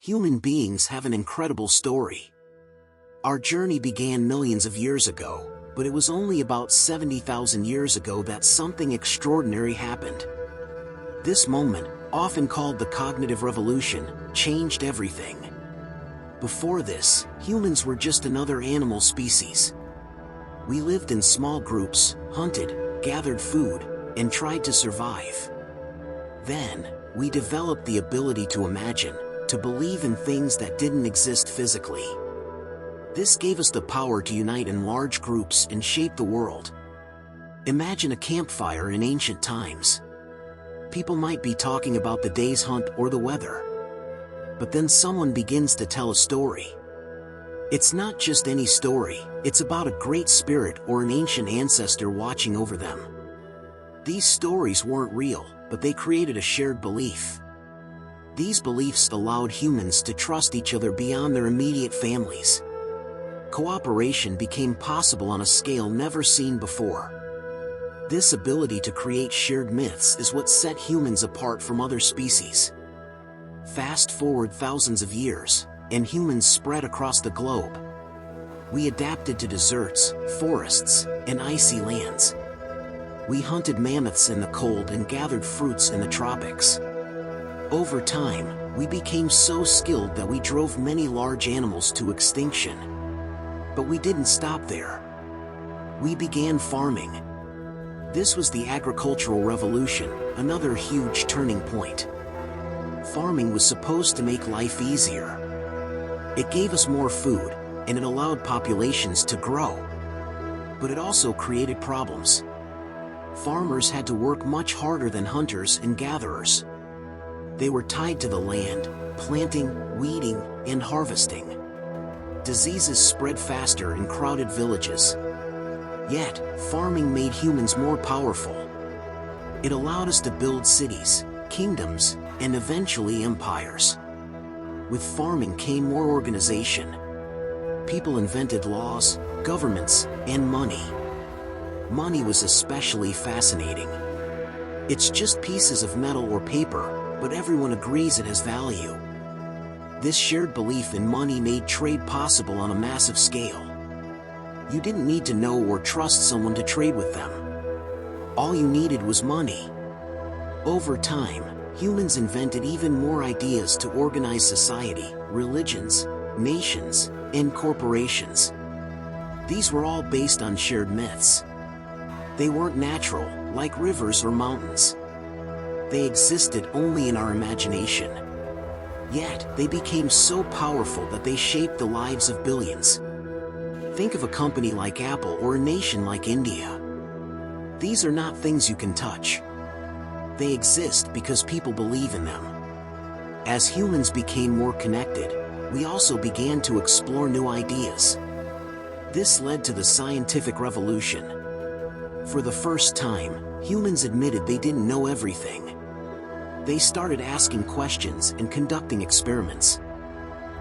Human beings have an incredible story. Our journey began millions of years ago, but it was only about 70,000 years ago that something extraordinary happened. This moment, often called the cognitive revolution, changed everything. Before this, humans were just another animal species. We lived in small groups, hunted, gathered food, and tried to survive. Then, we developed the ability to imagine, to believe in things that didn't exist physically. This gave us the power to unite in large groups and shape the world. Imagine a campfire in ancient times. People might be talking about the day's hunt or the weather. But then someone begins to tell a story. It's not just any story, it's about a great spirit or an ancient ancestor watching over them. These stories weren't real, but they created a shared belief. These beliefs allowed humans to trust each other beyond their immediate families. Cooperation became possible on a scale never seen before. This ability to create shared myths is what set humans apart from other species. Fast forward thousands of years, and humans spread across the globe. We adapted to deserts, forests, and icy lands. We hunted mammoths in the cold and gathered fruits in the tropics. Over time, we became so skilled that we drove many large animals to extinction. But we didn't stop there. We began farming. This was the agricultural revolution, another huge turning point. Farming was supposed to make life easier. It gave us more food, and it allowed populations to grow. But it also created problems. Farmers had to work much harder than hunters and gatherers. They were tied to the land, planting, weeding, and harvesting. Diseases spread faster in crowded villages. Yet, farming made humans more powerful. It allowed us to build cities, kingdoms, and eventually empires. With farming came more organization. People invented laws, governments, and money. Money was especially fascinating. It's just pieces of metal or paper, but everyone agrees it has value. This shared belief in money made trade possible on a massive scale. You didn't need to know or trust someone to trade with them. All you needed was money. Over time, humans invented even more ideas to organize society, religions, nations, and corporations. These were all based on shared myths. They weren't natural, like rivers or mountains. They existed only in our imagination. Yet, they became so powerful that they shaped the lives of billions. Think of a company like Apple or a nation like India. These are not things you can touch. They exist because people believe in them. As humans became more connected, we also began to explore new ideas. This led to the scientific revolution. For the first time, humans admitted they didn't know everything. They started asking questions and conducting experiments.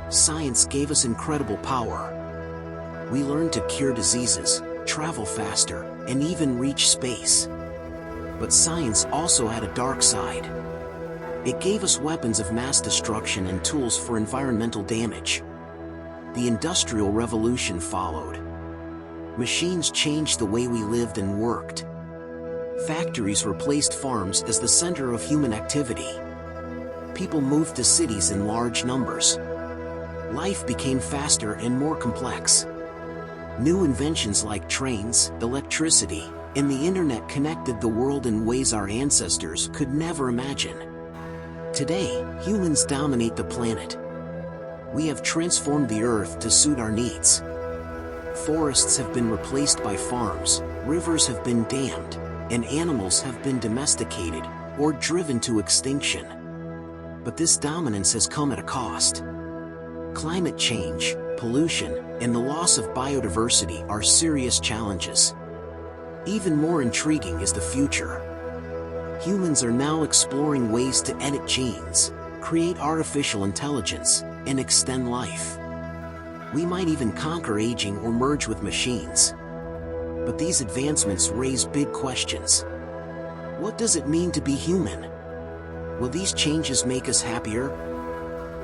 Science gave us incredible power. We learned to cure diseases, travel faster, and even reach space. But science also had a dark side. It gave us weapons of mass destruction and tools for environmental damage. The Industrial Revolution followed. Machines changed the way we lived and worked. Factories replaced farms as the center of human activity. People moved to cities in large numbers. Life became faster and more complex. New inventions like trains, electricity, and the internet connected the world in ways our ancestors could never imagine. Today, humans dominate the planet. We have transformed the earth to suit our needs. Forests have been replaced by farms, rivers have been dammed, and animals have been domesticated or driven to extinction. But this dominance has come at a cost. Climate change, pollution, and the loss of biodiversity are serious challenges. Even more intriguing is the future. Humans are now exploring ways to edit genes, create artificial intelligence, and extend life. We might even conquer aging or merge with machines. But these advancements raise big questions. What does it mean to be human? Will these changes make us happier?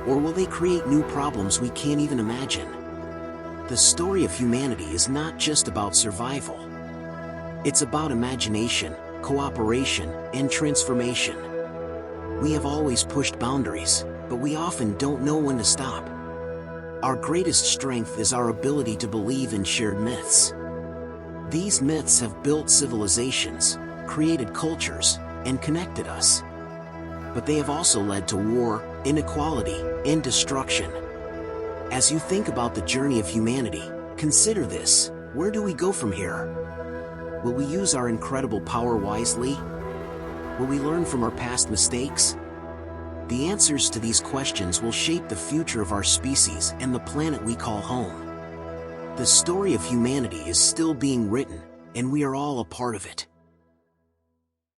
Or will they create new problems we can't even imagine? The story of humanity is not just about survival. It's about imagination, cooperation, and transformation. We have always pushed boundaries, but we often don't know when to stop. Our greatest strength is our ability to believe in shared myths. These myths have built civilizations, created cultures, and connected us. But they have also led to war, inequality, and destruction. As you think about the journey of humanity, consider this: where do we go from here? Will we use our incredible power wisely? Will we learn from our past mistakes? The answers to these questions will shape the future of our species and the planet we call home. The story of humanity is still being written, and we are all a part of it.